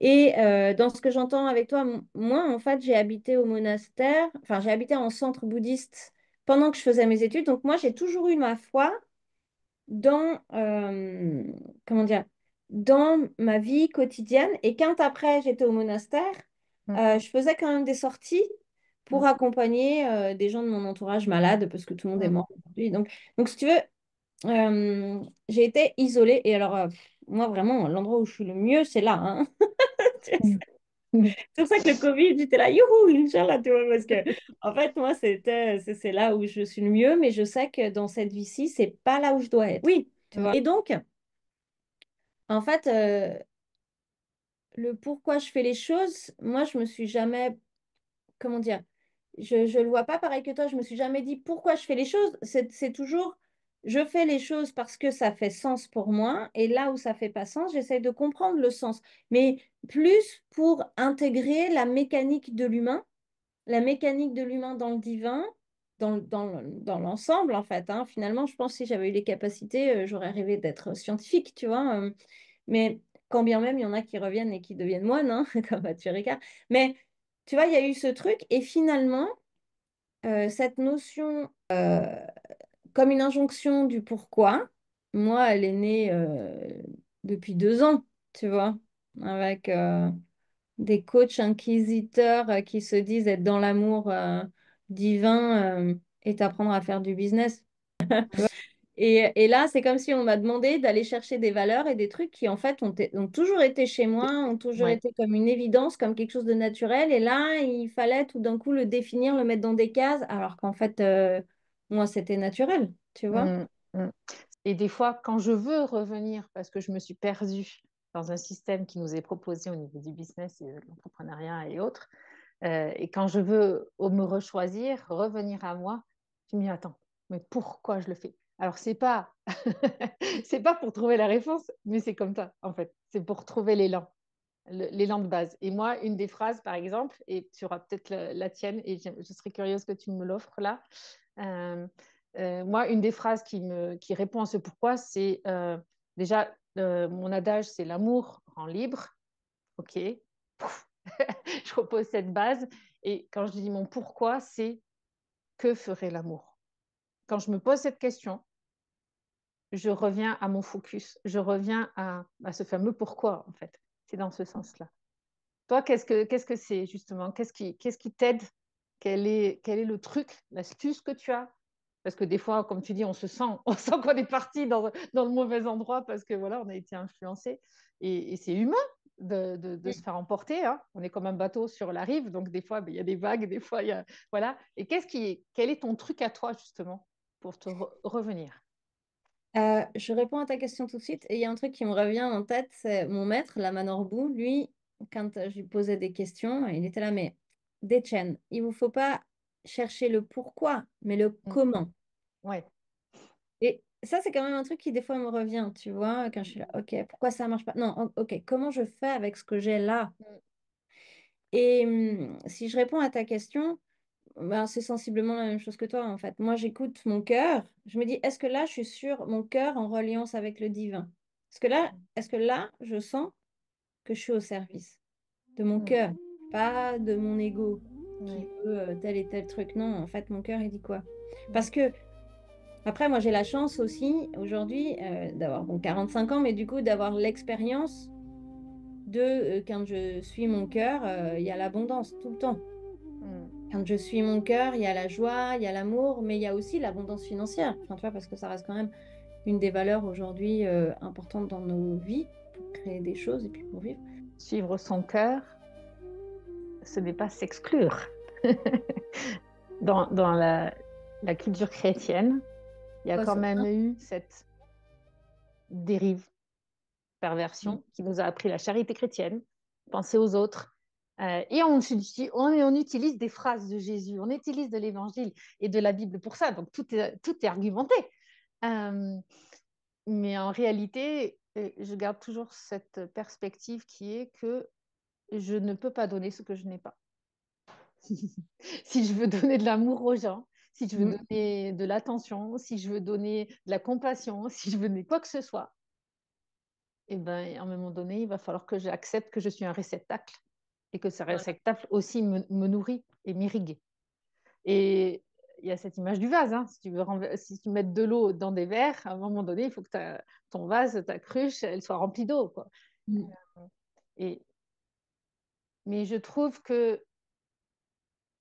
Et dans ce que j'entends avec toi, moi en fait j'ai habité au monastère, enfin j'ai habité en centre bouddhiste pendant que je faisais mes études. Donc moi j'ai toujours eu ma foi dans, comment dire, dans ma vie quotidienne. Et quand après j'étais au monastère, mm, je faisais quand même des sorties pour mm, accompagner des gens de mon entourage malades parce que tout le monde est mm. mort aujourd'hui. Donc si tu veux, j'ai été isolée. Et alors, moi vraiment, l'endroit où je suis le mieux, c'est là, hein. Mm. C'est pour ça que le Covid, j'étais là, youhou, Inch'Allah, tu vois, parce que, en fait, moi, c'est là où je suis le mieux, mais je sais que dans cette vie-ci, c'est pas là où je dois être. Oui, tu vois. Et donc, en fait, le pourquoi je fais les choses, moi, je me suis jamais, comment dire, je le vois pas pareil que toi, je me suis jamais dit pourquoi je fais les choses. C'est toujours, je fais les choses parce que ça fait sens pour moi, et là où ça fait pas sens, j'essaie de comprendre le sens, mais plus pour intégrer la mécanique de l'humain dans le divin, dans l'ensemble, en fait. Hein. Finalement, je pense que si j'avais eu les capacités, j'aurais rêvé d'être scientifique, tu vois. Mais quand bien même, il y en a qui reviennent et qui deviennent moines, hein, comme Mathieu Ricard. Mais tu vois, il y a eu ce truc, et finalement, cette notion, comme une injonction du pourquoi, moi, elle est née depuis 2 ans, tu vois, avec des coachs inquisiteurs qui se disent être dans l'amour divin et t'apprendre à faire du business. Et là, c'est comme si on m'a demandé d'aller chercher des valeurs et des trucs qui, en fait, ont toujours été chez moi, ont toujours Ouais. été comme une évidence, comme quelque chose de naturel. Et là, il fallait tout d'un coup le définir, le mettre dans des cases, alors qu'en fait, moi, c'était naturel, tu vois. Mm, mm. Et des fois, quand je veux revenir, parce que je me suis perdue dans un système qui nous est proposé au niveau du business et de l'entrepreneuriat et autres, et quand je veux me rechoisir, revenir à moi, je me dis, attends, mais pourquoi je le fais? Alors, c'est pas, c'est pas pour trouver la réponse, mais c'est comme ça, en fait. C'est pour trouver l'élan, l'élan de base. Et moi, une des phrases, par exemple, et tu auras peut-être la tienne, et je serais curieuse que tu me l'offres là. Euh, Moi, une des phrases qui répond à ce pourquoi, c'est déjà, mon adage, c'est l'amour rend libre. OK. Pouf. Je repose cette base. Et quand je dis mon pourquoi, c'est que ferait l'amour? Quand je me pose cette question, je reviens à mon focus. Je reviens à ce fameux pourquoi, en fait. C'est dans ce sens-là. Toi, qu'est-ce que c'est justement? Qu'est-ce qui t'aide? Quel est le truc, l'astuce que tu as? Parce que des fois, comme tu dis, on sent qu'on est parti dans le mauvais endroit parce que voilà, on a été influencé. Et c'est humain de se faire emporter. Hein. On est comme un bateau sur la rive, donc des fois, ben, il y a des vagues, des fois, il y a. Voilà. Et quel est ton truc à toi, justement, pour te revenir? Je réponds à ta question tout de suite. Et il y a un truc qui me revient en tête, c'est mon maître, Laman lui, quand je lui posais des questions, il était là, mais Dechen, il vous faut pas chercher le pourquoi, mais le Mm. comment. Ouais. Et ça, c'est quand même un truc qui, des fois, me revient, tu vois, quand je suis là, OK, pourquoi ça marche pas? Non, OK, comment je fais avec ce que j'ai là? Mm. Et si je réponds à ta question, ben, c'est sensiblement la même chose que toi, en fait. Moi, j'écoute mon cœur. Je me dis, est-ce que là, je suis sur mon cœur en reliance avec le divin? Est-ce que là, je sens que je suis au service de mon Mm. cœur, pas de mon ego qui Ouais. veut tel et tel truc. Non, en fait, mon cœur, il dit quoi? Mm. Parce que, après, moi, j'ai la chance aussi, aujourd'hui, d'avoir bon, 45 ans, mais du coup, d'avoir l'expérience de quand je suis mon cœur, il y a l'abondance tout le temps. Mm. Quand je suis mon cœur, il y a la joie, il y a l'amour, mais il y a aussi l'abondance financière. Enfin, tu vois, parce que ça reste quand même une des valeurs aujourd'hui importantes dans nos vies pour créer des choses et puis pour vivre. Suivre son cœur, ce n'est pas s'exclure. Dans la culture chrétienne, il y a Quoi, quand ça? même Hein. eu cette dérive, Mm. perversion qui nous a appris la charité chrétienne, penser aux autres. Et on utilise des phrases de Jésus, on utilise de l'Évangile et de la Bible pour ça. Donc tout est argumenté. Euh, mais en réalité, je garde toujours cette perspective qui est que je ne peux pas donner ce que je n'ai pas. Si je veux donner de l'amour aux gens, si je veux Mm. donner de l'attention, si je veux donner de la compassion, si je veux donner quoi que ce soit, et ben, à un moment donné, il va falloir que j'accepte que je suis un réceptacle et que ce Voilà. réceptacle aussi me nourrit et m'irrigue. Et il y a cette image du vase. Hein. Si tu mets de l'eau dans des verres, à un moment donné, il faut que ton vase, ta cruche, elle soit remplie d'eau. Quoi. Mm. Et, mais je trouve que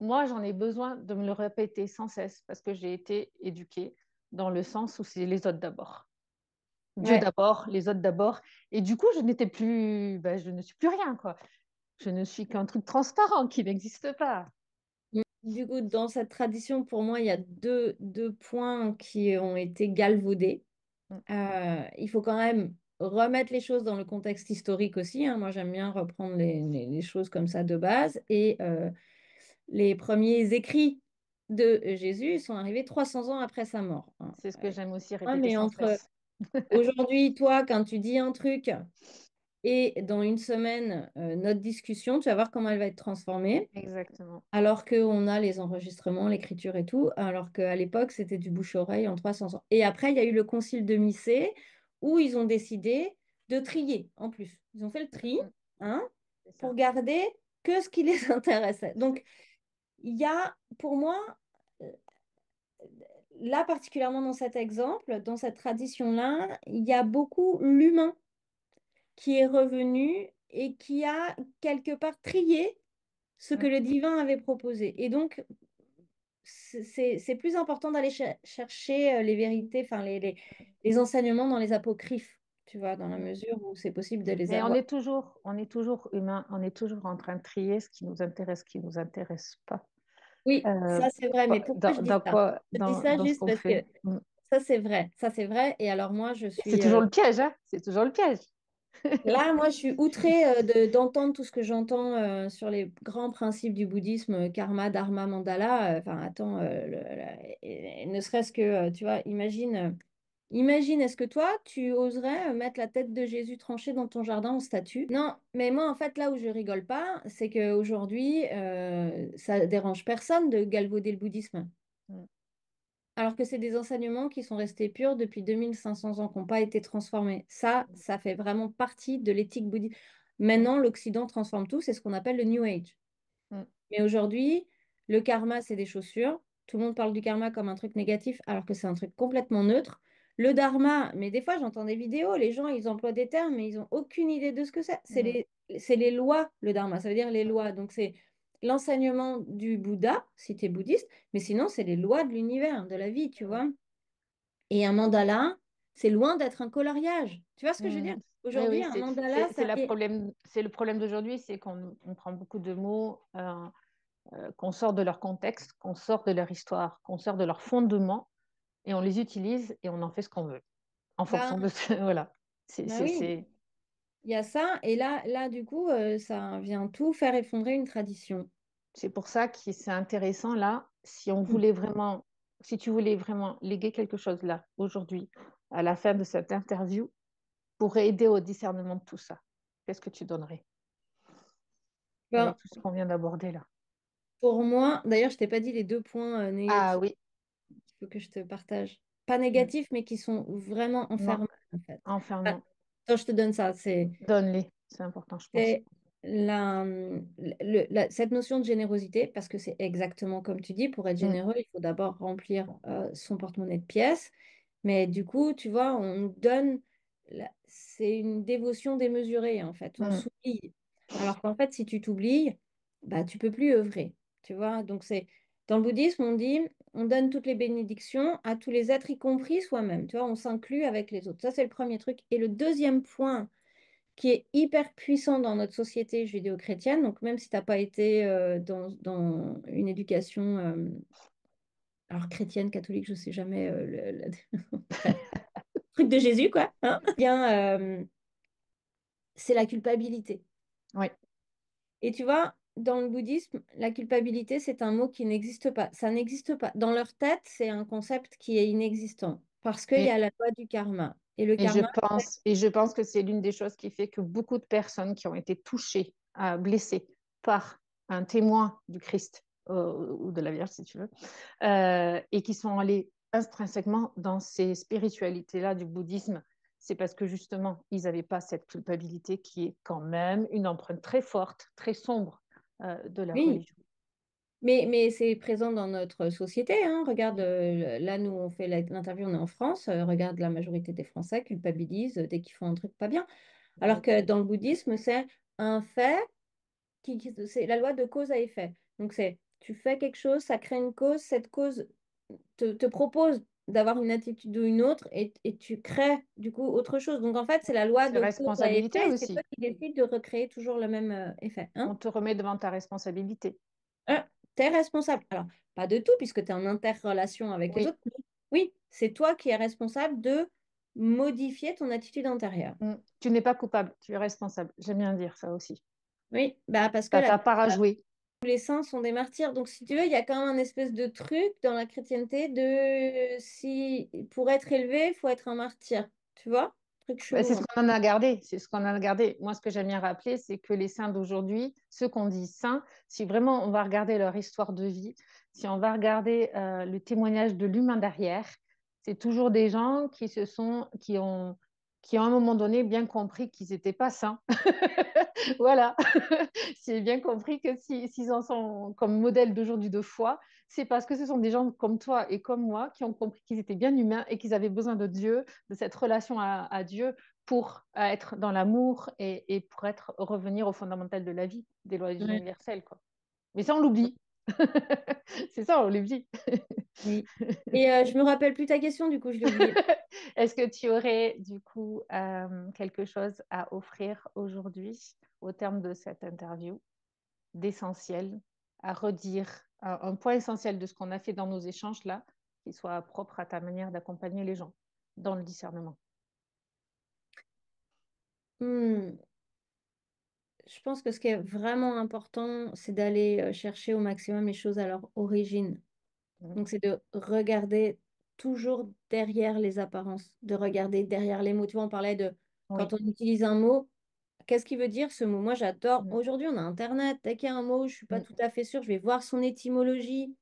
moi, j'en ai besoin de me le répéter sans cesse parce que j'ai été éduquée dans le sens où c'est les autres d'abord. Dieu Ouais. d'abord, les autres d'abord. Et du coup, je ne suis plus rien, quoi. Je ne suis qu'un truc transparent qui n'existe pas. Du coup, dans cette tradition, pour moi, il y a deux points qui ont été galvaudés. Mm. Il faut quand même remettre les choses dans le contexte historique aussi, hein. Moi, j'aime bien reprendre les choses comme ça de base. Et les premiers écrits de Jésus sont arrivés 300 ans après sa mort, hein. C'est ce que j'aime aussi Ouais, répéter mais sans entre cesse. aujourd'hui, toi, quand tu dis un truc et dans une semaine, notre discussion, tu vas voir comment elle va être transformée. Exactement. Alors qu'on a les enregistrements, l'écriture et tout, alors qu'à l'époque, c'était du bouche-oreille en 300 ans. Et après, il y a eu le concile de Nicée où ils ont décidé de trier en plus. Ils ont fait le tri, Mm. hein, C'est pour ça. garder que ce qui les intéressait. Donc, il y a, pour moi, euh, là particulièrement dans cet exemple, dans cette tradition-là, il y a beaucoup l'humain qui est revenu et qui a quelque part trié ce que Mm. le divin avait proposé. Et donc, c'est plus important d'aller chercher les vérités, enfin les enseignements dans les apocryphes, tu vois, dans la Mm. mesure où c'est possible de les Mais avoir. on est toujours humain, on est toujours en train de trier ce qui nous intéresse, ce qui nous intéresse pas. Oui, Euh, ça c'est vrai, mais pourquoi je dis dans ça? quoi, Je dis ça dans ce juste qu'on parce que fait. Mm. ça c'est vrai. Et alors moi, je Et c'est suis toujours le piège, hein? C'est toujours le piège. là, moi, je suis outrée d'entendre tout ce que j'entends sur les grands principes du bouddhisme, karma, dharma, mandala. Enfin, attends, et ne serait-ce que, tu vois, imagine, est-ce que toi, tu oserais mettre la tête de Jésus tranchée dans ton jardin en statue? Non, mais moi, en fait, là où je rigole pas, c'est qu'aujourd'hui, ça dérange personne de galvauder le bouddhisme. Mm. Alors que c'est des enseignements qui sont restés purs depuis 2500 ans, qui n'ont pas été transformés. Ça fait vraiment partie de l'éthique bouddhiste. Mm. Maintenant, l'Occident transforme tout, c'est ce qu'on appelle le New Age. Mm. Mais aujourd'hui, le karma, c'est des chaussures. Tout le monde parle du karma comme un truc négatif, alors que c'est un truc complètement neutre. Le dharma, mais des fois, j'entends des vidéos, les gens, ils emploient des termes, mais ils n'ont aucune idée de ce que c'est. Mm. C'est les lois, le dharma, ça veut dire les lois. Donc, c'est l'enseignement du Bouddha, si tu es bouddhiste, mais sinon, c'est les lois de l'univers, de la vie, tu Mm. vois. Et un mandala, c'est loin d'être un coloriage. Tu vois ce que je veux dire? Mm. Oui, Aujourd'hui, oui, un mandala, ça est... c'est le problème d'aujourd'hui, c'est qu'on prend beaucoup de mots, qu'on sort de leur contexte, qu'on sort de leur histoire, qu'on sort de leur fondement, et on les utilise et on en fait ce qu'on veut, en Ben, fonction de ce... Voilà. ben oui, il y a ça. Et là du coup, ça vient tout faire effondrer une tradition. C'est pour ça que c'est intéressant là, si on Mm. voulait vraiment, si tu voulais vraiment léguer quelque chose là, aujourd'hui, à la fin de cette interview, pour aider au discernement de tout ça, qu'est-ce que tu donnerais Ben, avec tout ce qu'on vient d'aborder là? pour moi, d'ailleurs, je t'ai pas dit les deux points Ah négatifs oui, qu'il faut que je te partage. Pas mm. négatifs, mais qui sont vraiment Non, enfermés, en fait. enfermant. Attends, je te donne ça. Donne-les, c'est important, je pense. C'est cette notion de générosité, parce que c'est exactement comme tu dis, pour être Mm. généreux, il faut d'abord remplir son porte-monnaie de pièces. Mais du coup, tu vois, on nous donne, c'est une dévotion démesurée, en fait. On Mm. s'oublie. Alors qu'en fait, si tu t'oublies, bah, tu peux plus œuvrer. Tu vois, donc c'est dans le bouddhisme, on dit, on donne toutes les bénédictions à tous les êtres, y compris soi-même. Tu vois, on s'inclut avec les autres. Ça, c'est le premier truc. Et le deuxième point qui est hyper puissant dans notre société judéo-chrétienne. Donc, même si tu n'as pas été dans une éducation alors chrétienne, catholique, je ne sais jamais, bref, truc de Jésus, quoi, hein, bien, c'est la culpabilité. Oui. Et tu vois, dans le bouddhisme, la culpabilité, c'est un mot qui n'existe pas. Ça n'existe pas. Dans leur tête, c'est un concept qui est inexistant parce qu'il y Et, a la loi du karma. Et le et karma, je pense que c'est l'une des choses qui fait que beaucoup de personnes qui ont été touchées, blessées par un témoin du Christ ou de la Vierge, si tu veux, et qui sont allées intrinsèquement dans ces spiritualités-là du bouddhisme, c'est parce que justement, ils n'avaient pas cette culpabilité qui est quand même une empreinte très forte, très sombre de la oui, religion. mais c'est présent dans notre société, hein. Regarde, là, nous, on fait l'interview, on est en France. Regarde, la majorité des Français culpabilisent dès qu'ils font un truc pas bien. Alors que dans le bouddhisme, c'est un fait, c'est la loi de cause à effet. Donc, c'est tu fais quelque chose, ça crée une cause, cette cause te propose d'avoir une attitude ou une autre et tu crées du coup autre chose. Donc en fait, c'est la loi C'est de cause à responsabilité effet, c'est toi aussi. qui décides de recréer toujours le même effet. On Hein? te remet devant ta responsabilité. Tu es responsable. Alors, pas de tout, puisque tu es en interrelation avec les Oui. autres. Mais oui, c'est toi qui es responsable de modifier ton attitude intérieure. Tu n'es pas coupable, tu es responsable. J'aime bien dire ça aussi. Oui, bah parce que Tu as ta part à jouer. tous les saints sont des martyrs. Donc, si tu veux, il y a quand même un espèce de truc dans la chrétienté de si pour être élevé, il faut être un martyr. Tu vois? Truc Ben, c'est chelou. ce Hein. qu'on en a gardé. C'est ce qu'on a gardé. Moi, ce que j'aime bien rappeler, c'est que les saints d'aujourd'hui, ceux qu'on dit saints, si vraiment on va regarder leur histoire de vie, si on va regarder le témoignage de l'humain derrière, c'est toujours des gens qui ont à un moment donné bien compris qu'ils n'étaient pas saints. Voilà. J'ai bien compris que s'ils en sont comme modèle d'aujourd'hui de foi, c'est parce que ce sont des gens comme toi et comme moi qui ont compris qu'ils étaient bien humains et qu'ils avaient besoin de Dieu, de cette relation à Dieu pour être dans l'amour et pour revenir au fondamental de la vie, des lois Ouais. universelles, quoi. Mais ça, on l'oublie. C'est ça, on l'oublie. Oui. Et je me rappelle plus ta question, du coup, je l'ai oublié. Est-ce que tu aurais du coup quelque chose à offrir aujourd'hui au terme de cette interview d'essentiel à redire, un point essentiel de ce qu'on a fait dans nos échanges là, qui soit propre à ta manière d'accompagner les gens dans le discernement? Hmm. Je pense que ce qui est vraiment important, c'est d'aller chercher au maximum les choses à leur origine. Mm. Donc, c'est de regarder toujours derrière les apparences, de regarder derrière les mots. Tu vois, on parlait de Oui. quand on utilise un mot, qu'est-ce qu'il veut dire ce mot? Moi, j'adore. Mm. Aujourd'hui, on a Internet. Dès qu'il y a un mot, je ne suis pas Mm. tout à fait sûre, je vais voir son étymologie.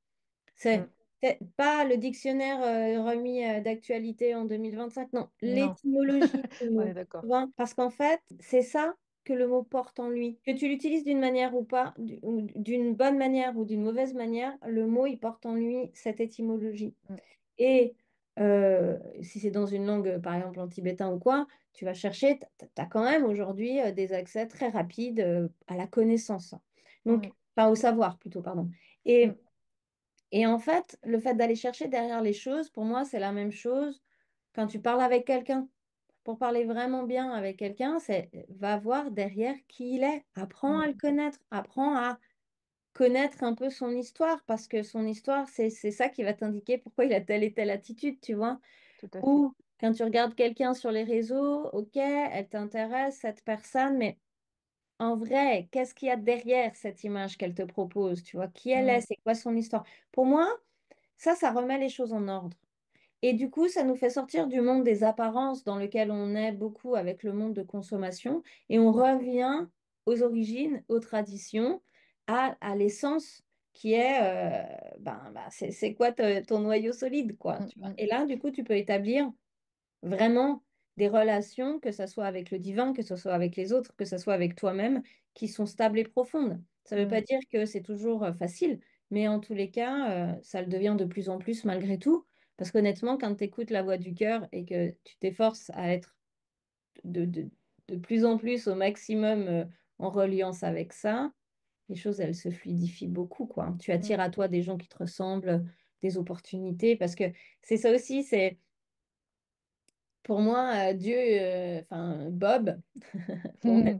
Mm. C'est pas le dictionnaire remis d'actualité en 2025, non, Non, l'étymologie du on est mot. Tu d'accord. vois. Parce qu'en fait, c'est ça que le mot porte en lui. Que tu l'utilises d'une manière ou pas, ou d'une bonne manière ou d'une mauvaise manière, le mot, il porte en lui cette étymologie. Mm. Et si c'est dans une langue, par exemple en tibétain ou quoi, tu vas chercher, tu as quand même aujourd'hui des accès très rapides à la connaissance. Donc, Oui. enfin au savoir plutôt, pardon. Et Mm. et en fait, le fait d'aller chercher derrière les choses, pour moi, c'est la même chose quand tu parles avec quelqu'un. Pour parler vraiment bien avec quelqu'un, c'est va voir derrière qui il est. Apprends à le Mm. connaître. Apprends à connaître un peu son histoire parce que son histoire, c'est ça qui va t'indiquer pourquoi il a telle et telle attitude, tu vois. Tout à fait. Ou quand tu regardes quelqu'un sur les réseaux, ok, elle t'intéresse, cette personne, mais en vrai, qu'est-ce qu'il y a derrière cette image qu'elle te propose, tu vois? Qui elle est, Mm. c'est quoi son histoire? Pour moi, ça remet les choses en ordre. Et du coup, ça nous fait sortir du monde des apparences dans lequel on est beaucoup avec le monde de consommation et on revient aux origines, aux traditions, à l'essence qui est, c'est quoi ton noyau solide, quoi, Mm. tu vois. Mm. Et là, du coup, tu peux établir vraiment des relations, que ce soit avec le divin, que ce soit avec les autres, que ce soit avec toi-même, qui sont stables et profondes. Ça ne veut pas Mm. dire que c'est toujours facile, mais en tous les cas, ça le devient de plus en plus malgré tout. Parce qu'honnêtement, quand tu écoutes la voix du cœur et que tu t'efforces à être de plus en plus au maximum en reliance avec ça, les choses, elles se fluidifient beaucoup, quoi. Tu Mm. attires à toi des gens qui te ressemblent, des opportunités, parce que c'est ça aussi, c'est pour moi, Dieu, enfin Bob, pour Mm.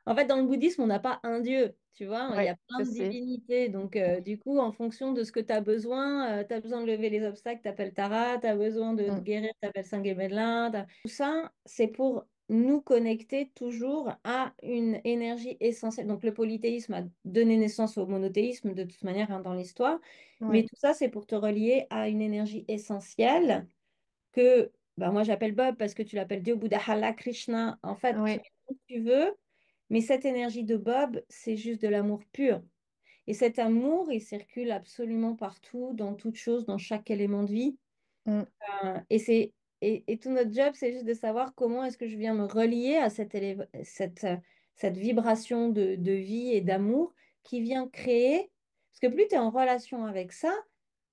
en fait, dans le bouddhisme, on n'a pas un dieu, tu vois, il y Ouais, a plein je de sais. divinités. Donc, du coup, en fonction de ce que tu as besoin de lever les obstacles, tu appelles Tara, tu as besoin de Mm. guérir, tu appelles Saint-Guémelin. Tout ça, c'est pour nous connecter toujours à une énergie essentielle. Donc, le polythéisme a donné naissance au monothéisme de toute manière hein, dans l'histoire. Mais Ouais. tout ça, c'est pour te relier à une énergie essentielle que bah, moi j'appelle Bob parce que tu l'appelles Dieu, Bouddha, Allah, Krishna. En fait, tu Ouais. mets tout ce que tu veux, mais cette énergie de Bob, c'est juste de l'amour pur. Et cet amour, il circule absolument partout, dans toute chose, dans chaque élément de vie. Mm. Et et tout notre job, c'est juste de savoir comment est-ce que je viens me relier à cette vibration de vie et d'amour qui vient créer. Parce que plus tu es en relation avec ça,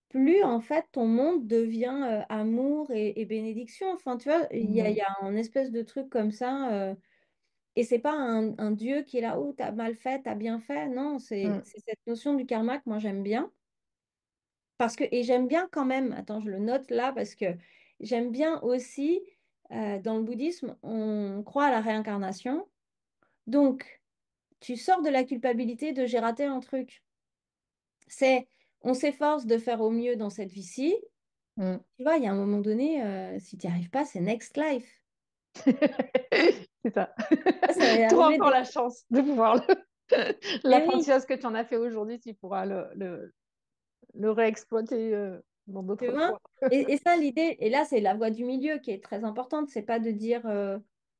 plus en fait ton monde devient amour et bénédiction. Enfin, tu vois, il Mm. y a un espèce de truc comme ça. Et c'est pas un Dieu qui est là, oh, t'as mal fait, t'as bien fait. Non, Mm. c'est cette notion du karma que moi j'aime bien. parce que, et j'aime bien quand même, attends, je le note là, parce que j'aime bien aussi, dans le bouddhisme, on croit à la réincarnation. Donc, tu sors de la culpabilité de j'ai raté un truc. C'est, on s'efforce de faire au mieux dans cette vie-ci. Mm. Tu vois, il y a un moment donné, si tu n'y arrives pas, c'est next life. C'est ça. Ça va y Toi arriver encore la chance de pouvoir Mais oui, l'apprentissage que tu en as fait aujourd'hui, tu pourras le réexploiter dans tu d'autres vois. fois. Et ça, l'idée, et là, c'est la voie du milieu qui est très importante. C'est pas de dire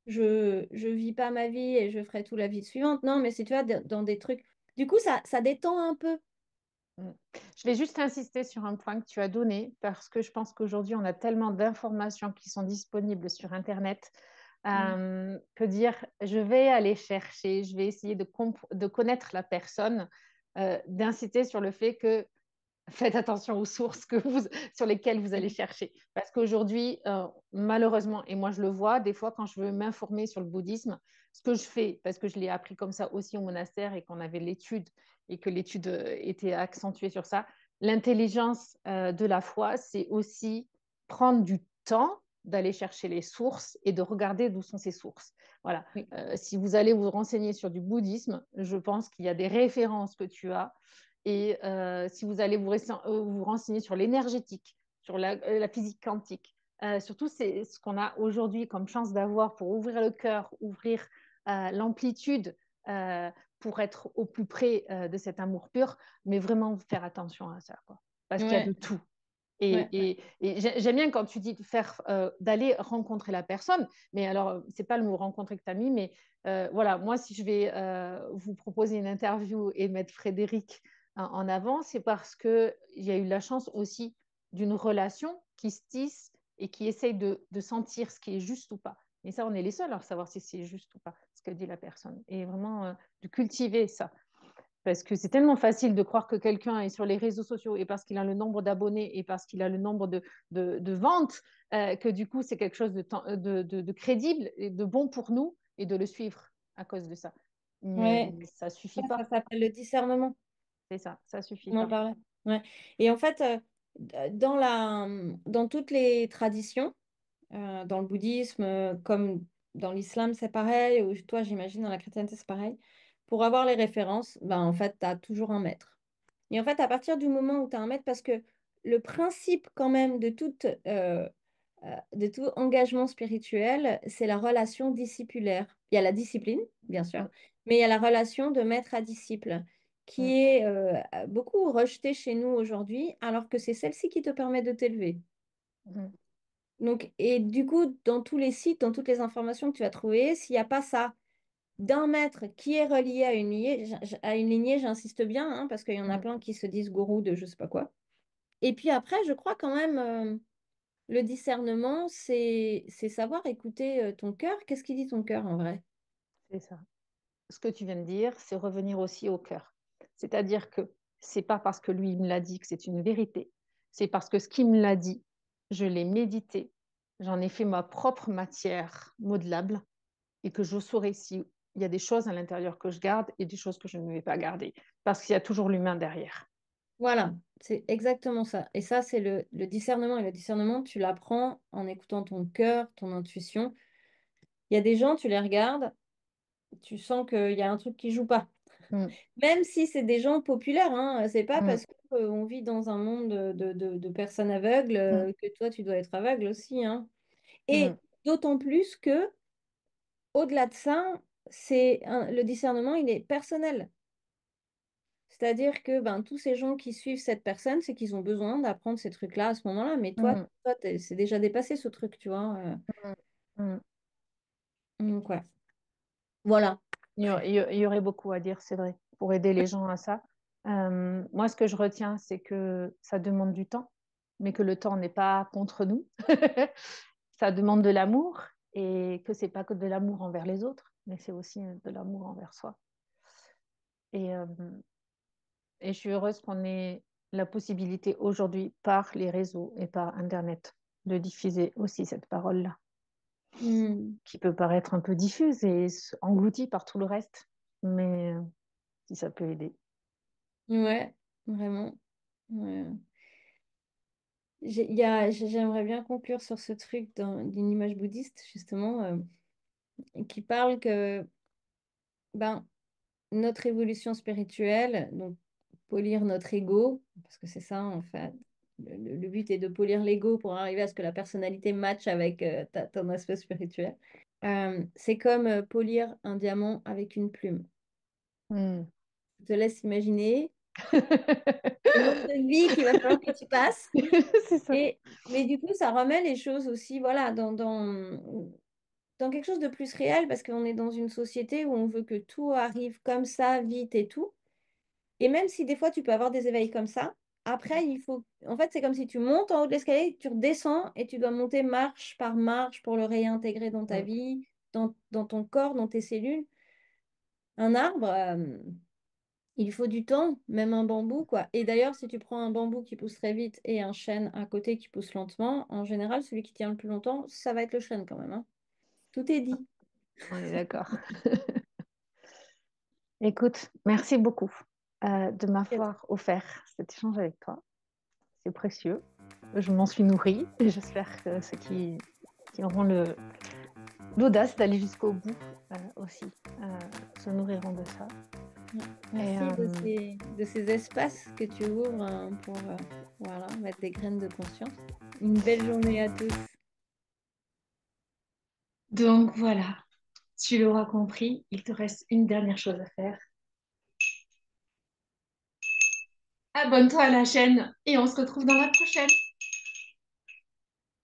je vis pas ma vie et je ferai tout la vie suivante. Non, mais c'est, tu vois, dans des trucs. Du coup, ça détend un peu. Mm. Je vais juste insister sur un point que tu as donné parce que je pense qu'aujourd'hui, on a tellement d'informations qui sont disponibles sur Internet Mm. que dire je vais aller chercher, je vais essayer de connaître la personne, d'inciter sur le fait que faites attention aux sources sur lesquelles vous allez chercher. Parce qu'aujourd'hui, malheureusement, et moi je le vois, des fois quand je veux m'informer sur le bouddhisme, ce que je fais, parce que je l'ai appris comme ça aussi au monastère et qu'on avait l'étude et que l'étude était accentuée sur ça, l'intelligence de la foi, c'est aussi prendre du temps d'aller chercher les sources et de regarder d'où sont ces sources. Voilà. Oui. Si vous allez vous renseigner sur du bouddhisme, je pense qu'il y a des références que tu as et si vous allez vous renseigner sur l'énergétique, sur la physique quantique, surtout c'est ce qu'on a aujourd'hui comme chance d'avoir pour ouvrir le cœur, ouvrir l'amplitude euh, pour être au plus près de cet amour pur, mais vraiment faire attention à ça, quoi. Parce qu'il y a de Ouais, tout. ouais, Et j'aime bien quand tu dis d'aller rencontrer la personne, mais alors, c'est pas le mot rencontrer que tu as mis, mais voilà, moi, si je vais vous proposer une interview et mettre Frédéric en avant, c'est parce qu'il y a eu la chance aussi d'une relation qui se tisse et qui essaye de sentir ce qui est juste ou pas. Et ça, on est les seuls à savoir si c'est juste ou pas, ce que dit la personne. Et vraiment, de cultiver ça. Parce que c'est tellement facile de croire que quelqu'un est sur les réseaux sociaux et parce qu'il a le nombre d'abonnés et parce qu'il a le nombre de ventes, que du coup, c'est quelque chose de crédible et de bon pour nous et de le suivre à cause de ça. Mais ouais. ça ne suffit Ça pas. s'appelle le discernement. C'est ça, ça ne suffit On en pas. parlait. Ouais. Et en fait, dans toutes les traditions, dans le bouddhisme, comme dans l'islam, c'est pareil, ou toi, j'imagine, dans la chrétienté, c'est pareil. Pour avoir les références, ben, en fait, tu as toujours un maître. Et en fait, à partir du moment où tu as un maître, parce que le principe quand même de tout engagement spirituel, c'est la relation discipulaire. Il y a la discipline, bien sûr, Mm, mais il y a la relation de maître à disciple qui mm, est beaucoup rejetée chez nous aujourd'hui, alors que c'est celle-ci qui te permet de t'élever. mm. Donc, et du coup, dans tous les sites, dans toutes les informations que tu vas trouver, s'il n'y a pas ça d'un maître qui est relié à une lignée, j'insiste bien, hein, parce qu'il y en a Mm. plein qui se disent gourou de je sais pas quoi. Et puis après, je crois quand même, le discernement, c'est savoir écouter ton cœur. Qu'est-ce qui dit ton cœur en vrai? C'est ça. Ce que tu viens de dire, c'est revenir aussi au cœur. C'est-à-dire que c'est pas parce que lui il me l'a dit que c'est une vérité. C'est parce que ce qu'il me l'a dit, je l'ai médité, j'en ai fait ma propre matière modelable et que je saurai s'il y a des choses à l'intérieur que je garde et des choses que je ne vais pas garder. Parce qu'il y a toujours l'humain derrière. Voilà, c'est exactement ça. Et ça, c'est le discernement. Et le discernement, tu l'apprends en écoutant ton cœur, ton intuition. Il y a des gens, tu les regardes, tu sens qu'il y a un truc qui joue pas. Mm, Même si c'est des gens populaires, hein, c'est pas mm, parce qu'on vit dans un monde de personnes aveugles mm, que toi, tu dois être aveugle aussi, hein. mm, Et d'autant plus que, au-delà de ça, le discernement, il est personnel. C'est-à-dire que ben, tous ces gens qui suivent cette personne, c'est qu'ils ont besoin d'apprendre ces trucs-là à ce moment-là. Mais toi, mm, c'est déjà dépassé ce truc, tu vois. mm, mm. Donc, ouais. Voilà. Il y aurait beaucoup à dire, c'est vrai, pour aider les gens à ça. Moi, ce que je retiens, c'est que ça demande du temps, mais que le temps n'est pas contre nous. Ça demande de l'amour et que c'est pas que de l'amour envers les autres, mais c'est aussi de l'amour envers soi. Et, euh, et je suis heureuse qu'on ait la possibilité aujourd'hui, par les réseaux et par Internet, de diffuser aussi cette parole-là, Hmm. qui peut paraître un peu diffuse et engloutie par tout le reste, mais si ça peut aider. Ouais, vraiment. Ouais. J'aimerais bien conclure sur ce truc d'une image bouddhiste, justement, qui parle que ben, notre évolution spirituelle, donc polir notre ego, parce que c'est ça en fait. Le but est de polir l'ego pour arriver à ce que la personnalité matche avec ton aspect spirituel. C'est comme polir un diamant avec une plume. Hmm. Je te laisse imaginer le nombre de vies qu'il va falloir que tu passes. C'est ça. Mais du coup, ça remet les choses aussi, voilà, dans quelque chose de plus réel, parce qu'on est dans une société où on veut que tout arrive comme ça, vite et tout. Et même si des fois tu peux avoir des éveils comme ça, après il faut. En fait, c'est comme si tu montes en haut de l'escalier, tu redescends et tu dois monter marche par marche pour le réintégrer dans ta Hmm. vie, dans ton corps, dans tes cellules. Un arbre, il faut du temps, même un bambou, quoi. Et d'ailleurs, si tu prends un bambou qui pousse très vite et un chêne à côté qui pousse lentement, en général, celui qui tient le plus longtemps, ça va être le chêne quand même, hein. Tout est dit. On est d'accord. Écoute, merci beaucoup de m'avoir offert cet échange avec toi. C'est précieux. Je m'en suis nourrie et j'espère que ceux qui auront l'audace d'aller jusqu'au bout aussi se nourriront de ça. Merci Et, de ces espaces que tu ouvres pour voilà, mettre des graines de conscience. Une belle journée à tous. Donc voilà, tu l'auras compris, il te reste une dernière chose à faire. Abonne-toi à la chaîne et on se retrouve dans la prochaine.